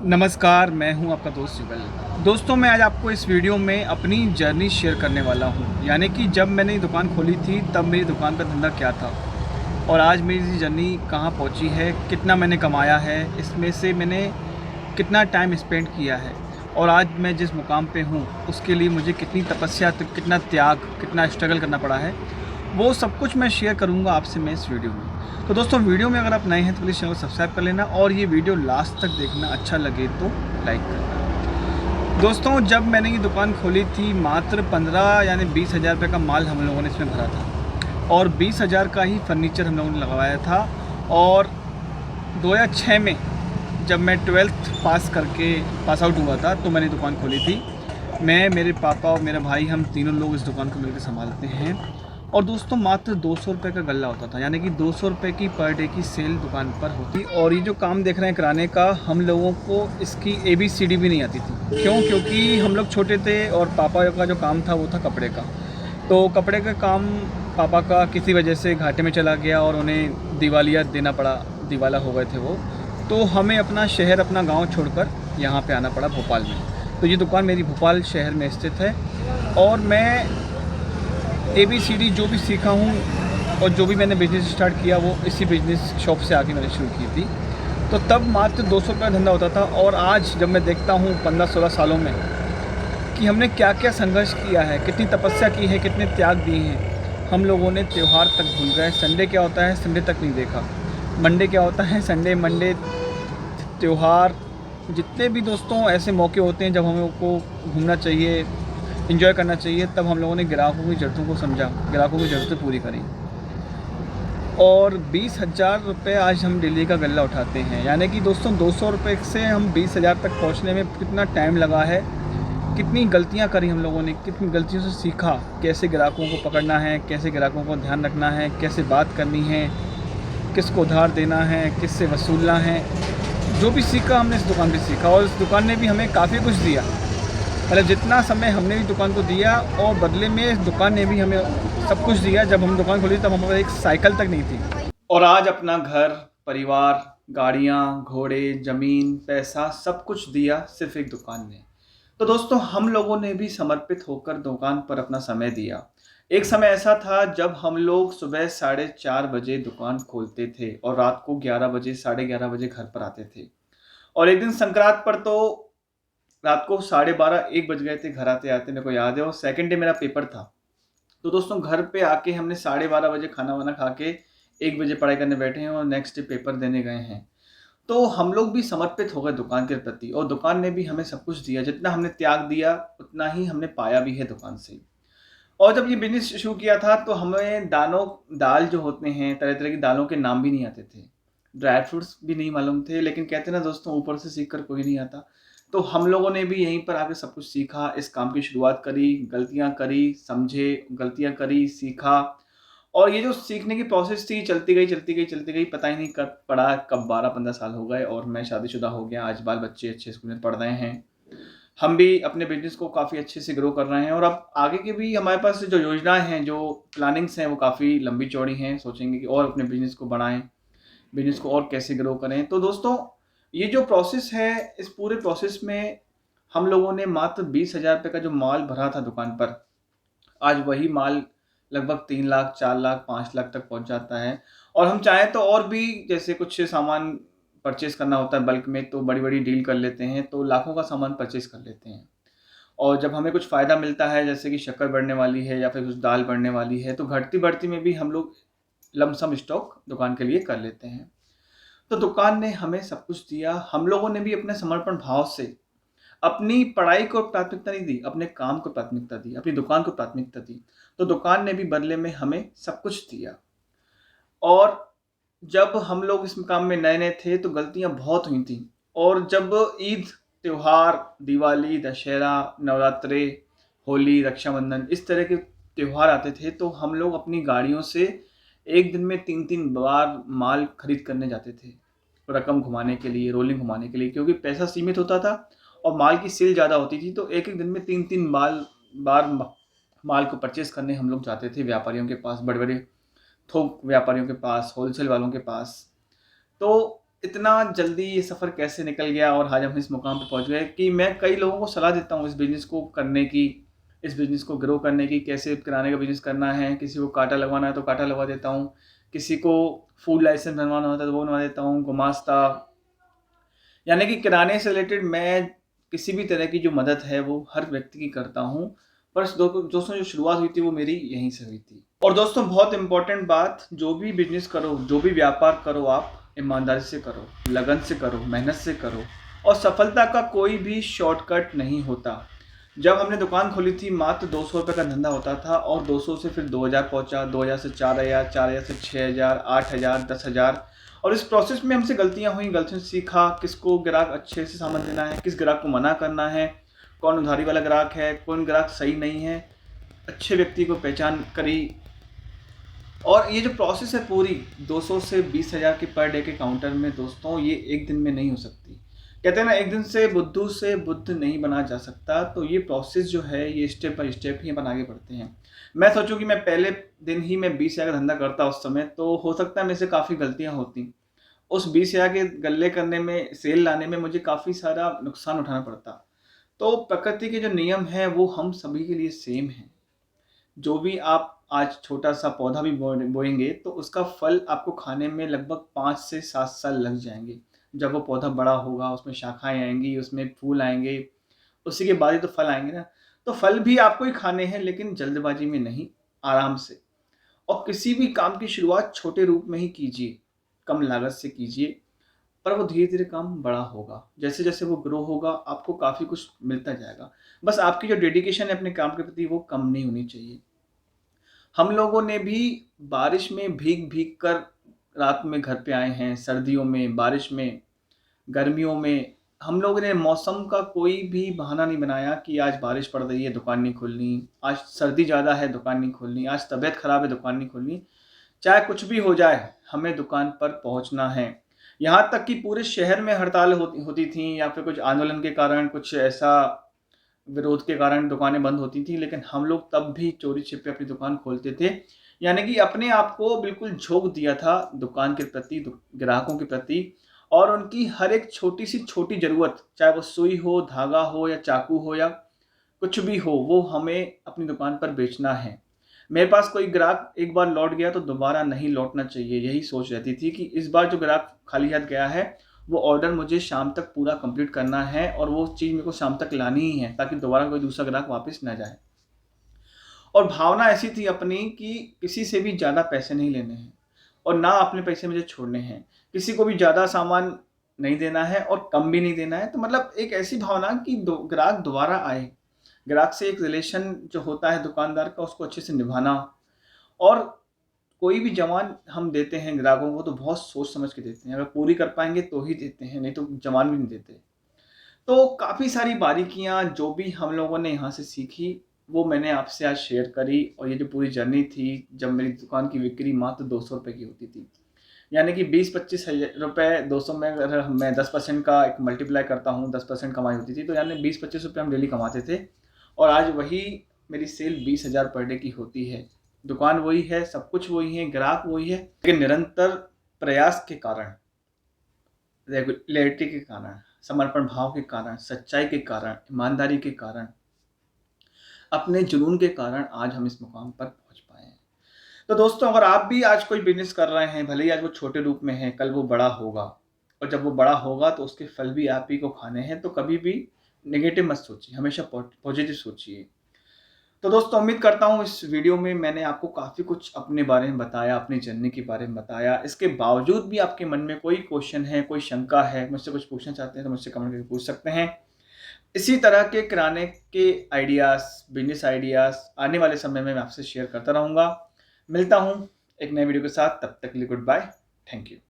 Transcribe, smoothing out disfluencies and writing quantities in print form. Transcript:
नमस्कार, मैं हूं आपका दोस्त युगल। दोस्तों, मैं आज आपको इस वीडियो में अपनी जर्नी शेयर करने वाला हूं। यानी कि जब मैंने ये दुकान खोली थी तब मेरी दुकान का धंधा क्या था और आज मेरी जर्नी कहां पहुंची है, कितना मैंने कमाया है, इसमें से मैंने कितना टाइम स्पेंड किया है और आज मैं जिस मुकाम पे हूं उसके लिए मुझे कितनी तपस्या, कितना त्याग, कितना स्ट्रगल करना पड़ा है, वो सब कुछ मैं शेयर करूंगा आपसे मैं इस वीडियो में। तो दोस्तों, वीडियो में अगर आप नए हैं तो प्लीज़ चैनल को सब्सक्राइब कर लेना और ये वीडियो लास्ट तक देखना, अच्छा लगे तो लाइक करना। दोस्तों, जब मैंने ये दुकान खोली थी मात्र 15 यानी 20,000 रुपये का माल हम लोगों ने इसमें भरा था और 20,000 का ही फर्नीचर हम लोगों ने लगवाया था। और 2006 में जब मैं 12th पास आउट हुआ था तो मैंने दुकान खोली थी। मैं, मेरे पापा और मेरा भाई, हम तीनों लोग इस दुकान को मिलकर संभालते हैं। और दोस्तों, मात्र 200 रुपये का गल्ला होता था, यानी कि 200 रुपये की पर डे की सेल दुकान पर होती। और ये जो काम देख रहे हैं किराने का, हम लोगों को इसकी ABCD भी नहीं आती थी। क्यों? क्योंकि हम लोग छोटे थे और पापा का जो काम था वो था कपड़े का। तो कपड़े का काम पापा का किसी वजह से घाटे में चला गया और उन्हें दिवालिया देना पड़ा, दिवाला हो गए थे वो। तो हमें अपना शहर, अपना गांव छोड़कर यहाँ पे आना पड़ा भोपाल में। तो ये दुकान मेरी भोपाल शहर में स्थित है और मैं ABCD जो भी सीखा हूँ और जो भी मैंने बिज़नेस स्टार्ट किया वो इसी बिज़नेस शॉप से आके मैंने शुरू की थी। तो तब मात्र 200 रुपये का धंधा होता था और आज जब मैं देखता हूँ 15-16 सालों में कि हमने क्या क्या संघर्ष किया है, कितनी तपस्या की है, कितने त्याग दिए हैं। हम लोगों ने त्यौहार तक भूल गए। संडे क्या होता है, संडे तक नहीं देखा। मंडे क्या होता है, संडे, मंडे, त्यौहार, जितने भी दोस्तों ऐसे मौके होते हैं जब हम लोग को घूमना चाहिए, एंजॉय करना चाहिए, तब हम लोगों ने ग्राहकों की ज़रूरतों को समझा, ग्राहकों की ज़रूरतें पूरी करी। और 20,000 रुपये आज हम डेली का गल्ला उठाते हैं। यानी कि दोस्तों, 200 रुपये से हम 20,000 तक पहुंचने में कितना टाइम लगा है, कितनी गलतियां करी हम लोगों ने, कितनी गलतियों से सीखा, कैसे ग्राहकों को पकड़ना है, कैसे ग्राहकों को ध्यान रखना है, कैसे बात करनी है, किसको उधार देना है, किससे वसूलना है। जो भी सीखा हमने इस दुकान पे सीखा और इस दुकान ने भी हमें काफ़ी कुछ दिया। मतलब जितना समय हमने भी दुकान को दिया और बदले में इस दुकान ने भी हमें सब कुछ दिया। जब हम दुकान खोली तब हमारे एक साइकिल तक नहीं थी और आज अपना घर, परिवार, गाड़ियाँ, घोड़े, ज़मीन, पैसा सब कुछ दिया सिर्फ एक दुकान ने। तो दोस्तों, हम लोगों ने भी समर्पित होकर दुकान पर अपना समय दिया। एक समय ऐसा था जब हम लोग सुबह 4:30 बजे दुकान खोलते थे और रात को 11 बजे, 11:30 बजे घर पर आते थे। और एक दिन संक्रांत पर तो रात को 12:30 1 बज गए थे घर आते-आते, मेरे को याद है। और सेकंड डे मेरा पेपर था। तो दोस्तों, घर पे आके हमने 12:30 बजे खाना-वाना खा के 1 बजे पढ़ाई करने बैठे हैं और नेक्स्ट डे पेपर देने गए हैं। तो हम लोग भी समर्पित हो गए दुकान के प्रति और दुकान ने भी हमें सब कुछ दिया। जितना हमने त्याग दिया उतना ही हमने पाया भी है दुकान से। और जब ये बिज़नेस शुरू किया था तो हमें दाल जो होते हैं, तरह-तरह की दालों के नाम भी नहीं आते थे। ड्राई फ्रूट्स भी नहीं मालूम थे, लेकिन कहते हैं ना दोस्तों, ऊपर से सीख कर कोई नहीं आता। तो हम लोगों ने भी यहीं पर आके सब कुछ सीखा, इस काम की शुरुआत करी, गलतियाँ करी, समझे, गलतियाँ करी, सीखा। और ये जो सीखने की प्रोसेस थी चलती गई, पता ही नहीं कब पड़ा, कब 12-15 साल हो गए और मैं शादीशुदा हो गया। आज बाल-बच्चे अच्छे स्कूल में पढ़ रहे हैं। हम भी अपने बिज़नेस को काफ़ी अच्छे से ग्रो कर रहे हैं और अब आगे की भी हमारे पास जो योजनाएँ हैं, जो प्लानिंग्स हैं, वो काफ़ी लंबी-चौड़ी हैं। सोचेंगे कि और अपने बिज़नेस को बढ़ाएँ, बिज़नेस को और कैसे ग्रो करें। तो दोस्तों, ये जो प्रोसेस है, इस पूरे प्रोसेस में हम लोगों ने मात्र 20,000 रुपए का जो माल भरा था दुकान पर, आज वही माल लगभग 3 लाख, 4 लाख, 5 लाख तक पहुँच जाता है। और हम चाहें तो और भी, जैसे कुछ सामान परचेज़ करना होता है बल्क में, तो बड़ी-बड़ी डील कर लेते हैं, तो लाखों का सामान परचेज़ कर लेते हैं। और जब हमें कुछ फ़ायदा मिलता है, जैसे कि शक्कर बढ़ने वाली है या फिर कुछ दाल बढ़ने वाली है, तो घटती-बढ़ती में भी हम लोग लमसम स्टॉक दुकान के लिए कर लेते हैं। तो दुकान ने हमें सब कुछ दिया। हम लोगों ने भी अपने समर्पण भाव से अपनी पढ़ाई को प्राथमिकता नहीं दी, अपने काम को प्राथमिकता दी, अपनी दुकान को प्राथमिकता दी। तो दुकान ने भी बदले में हमें सब कुछ दिया। और जब हम लोग इस काम में नए-नए थे तो गलतियाँ बहुत हुई थी। और जब ईद, त्योहार, दिवाली, दशहरा, नवरात्रे, होली, रक्षाबंधन, इस तरह के त्योहार आते थे तो हम लोग अपनी गाड़ियों से एक दिन में 3-3 बार माल खरीद करने जाते थे। रकम घुमाने के लिए, रोलिंग घुमाने के लिए, क्योंकि पैसा सीमित होता था और माल की सेल ज़्यादा होती थी। तो एक-एक दिन में 3-3 बार माल को परचेज़ करने हम लोग जाते थे व्यापारियों के पास, बड़े-बड़े थोक व्यापारियों के पास, होलसेल वालों के पास। तो इतना जल्दी ये सफ़र कैसे निकल गया और आज हम इस मुकाम पे पहुंच गए कि मैं कई लोगों को सलाह देता हूँ इस बिज़नेस को करने की, इस बिज़नेस को ग्रो करने की, कैसे किराने का बिज़नेस करना है। किसी को कांटा लगवाना है तो कांटा लगवा देता हूँ, किसी को फूड लाइसेंस बनवाना होता है तो वो बनवा देता हूँ, गुमास्ता, यानी कि किराने से रिलेटेड मैं किसी भी तरह की जो मदद है वो हर व्यक्ति की करता हूँ। पर दोस्तों जो शुरुआत हुई थी वो मेरी यहीं से हुई थी। और दोस्तों बहुत इम्पोर्टेंट बात, जो भी बिज़नेस करो, जो भी व्यापार करो, आप ईमानदारी से करो, लगन से करो, मेहनत से करो, और सफलता का कोई भी शॉर्टकट नहीं होता। जब हमने दुकान खोली थी मात्र 200 रुपये का धंधा होता था और 200 से फिर 2000 पहुंचा, 2000 से 4000, 4000 से 6000, 8000, 10,000। और इस प्रोसेस में हमसे गलतियां हुई, गलतियों से सीखा, किसको ग्राहक अच्छे से सामान देना है, किस ग्राहक को मना करना है, कौन उधारी वाला ग्राहक है, कौन ग्राहक सही नहीं है, अच्छे व्यक्ति को पहचान करी। और ये जो प्रोसेस है पूरी 200 से 20,000 के पर डे के काउंटर में दोस्तों, ये एक दिन में नहीं हो सकती। कहते हैं ना, एक दिन से बुद्ध नहीं बना जा सकता। तो ये प्रोसेस जो है ये स्टेप बाय स्टेप ही अपन आगे बढ़ते हैं। मैं सोचूं कि मैं पहले दिन ही मैं 20,000 का धंधा करता उस समय, तो हो सकता है मेरे से काफ़ी गलतियां होती। उस 20,000 के गल्ले करने में, सेल लाने में मुझे काफ़ी सारा नुकसान उठाना पड़ता। तो प्रकृति के जो नियम हैं वो हम सभी के लिए सेम हैं। जो भी आप आज छोटा-सा पौधा भी बोएंगे तो उसका फल आपको खाने में लगभग 5 से 7 साल लग जाएँगे। जब वो पौधा बड़ा होगा, उसमें शाखाएँ आएँगी, उसमें फूल आएँगे, उसी के बाद ही तो फल आएँगे ना। तो फल भी आपको ही खाने हैं, लेकिन जल्दबाजी में नहीं, आराम से। और किसी भी काम की शुरुआत छोटे रूप में ही कीजिए, कम लागत से कीजिए, पर वो धीरे-धीरे काम बड़ा होगा। जैसे-जैसे वो ग्रो होगा, आपको काफ़ी कुछ मिलता जाएगा। बस आपकी जो डेडिकेशन है अपने काम के प्रति, वो कम नहीं होनी चाहिए। हम लोगों ने भी बारिश में भीग-भीग कर रात में घर पे आए हैं, सर्दियों में, बारिश में, गर्मियों में। हम लोगों ने मौसम का कोई भी बहाना नहीं बनाया कि आज बारिश पड़ रही है, दुकान नहीं खोलनी, आज सर्दी ज़्यादा है, दुकान नहीं खोलनी, आज तबीयत खराब है, दुकान नहीं खोलनी। चाहे कुछ भी हो जाए, हमें दुकान पर पहुँचना है। यहाँ तक कि पूरे शहर में हड़ताल होती होती थी, या फिर कुछ आंदोलन के कारण, कुछ ऐसा विरोध के कारण दुकानें बंद होती थी, लेकिन हम लोग तब भी चोरी-छिपे अपनी दुकान खोलते थे। यानी कि अपने आप को बिल्कुल झोंक दिया था दुकान के प्रति, ग्राहकों के प्रति, और उनकी हर एक छोटी से छोटी ज़रूरत, चाहे वो सुई हो, धागा हो या चाकू हो या कुछ भी हो, वो हमें अपनी दुकान पर बेचना है। मेरे पास कोई ग्राहक एक बार लौट गया तो दोबारा नहीं लौटना चाहिए, यही सोच रहती थी कि इस बार जो ग्राहक खाली हाथ गया है, वो ऑर्डर मुझे शाम तक पूरा कंप्लीट करना है और वो चीज़ मेरे को शाम तक लानी ही है, ताकि दोबारा कोई दूसरा ग्राहक वापस ना जाए। और भावना ऐसी थी अपनी कि किसी से भी ज़्यादा पैसे नहीं लेने हैं और ना अपने पैसे मुझे छोड़ने हैं। किसी को भी ज़्यादा सामान नहीं देना है और कम भी नहीं देना है। तो मतलब एक ऐसी भावना कि ग्राहक दोबारा आए। ग्राहक से एक रिलेशन जो होता है दुकानदार का, उसको अच्छे से निभाना। और कोई भी ज़मान हम देते हैं ग्राहकों को तो बहुत सोच समझ के देते हैं। अगर पूरी कर पाएँगे तो ही देते हैं, नहीं तो ज़मान भी नहीं देते। तो काफ़ी सारी बारीकियाँ जो भी हम लोगों ने यहाँ से सीखी, वो मैंने आपसे आज शेयर करी। और ये जो पूरी जर्नी थी, जब मेरी दुकान की बिक्री मात्र 200 रुपए की होती थी, यानी कि 20-25 रुपए 200 में अगर मैं 10% का एक मल्टीप्लाई करता हूँ, 10% कमाई होती थी, तो यानी 20-25 रुपए हम डेली कमाते थे। और आज वही मेरी सेल 20,000 पर डे की होती है। दुकान वही है, सब कुछ वही है, ग्राहक वही है, लेकिन निरंतर प्रयास के कारण, रेगुलरिटी के कारण, समर्पण भाव के कारण, सच्चाई के कारण, ईमानदारी के कारण, अपने जुनून के कारण आज हम इस मुकाम पर पहुंच पाए हैं। तो दोस्तों, अगर आप भी आज कोई बिजनेस कर रहे हैं, भले ही आज वो छोटे रूप में है, कल वो बड़ा होगा, और जब वो बड़ा होगा तो उसके फल भी आप ही को खाने हैं। तो कभी भी नेगेटिव मत सोचिए, हमेशा पॉजिटिव सोचिए। तो दोस्तों, उम्मीद करता हूँ इस वीडियो में मैंने आपको काफ़ी कुछ अपने बारे में बताया, अपनी जर्नी के बारे में बताया। इसके बावजूद भी आपके मन में कोई क्वेश्चन है, कोई शंका है, मुझसे कुछ पूछना चाहते हैं तो मुझसे कमेंट करके पूछ सकते हैं। इसी तरह के किराने के आइडियाज़, बिज़नेस आइडियाज़ आने वाले समय में मैं आपसे शेयर करता रहूँगा। मिलता हूँ एक नए वीडियो के साथ, तब तक के लिए गुड बाय। Thank you.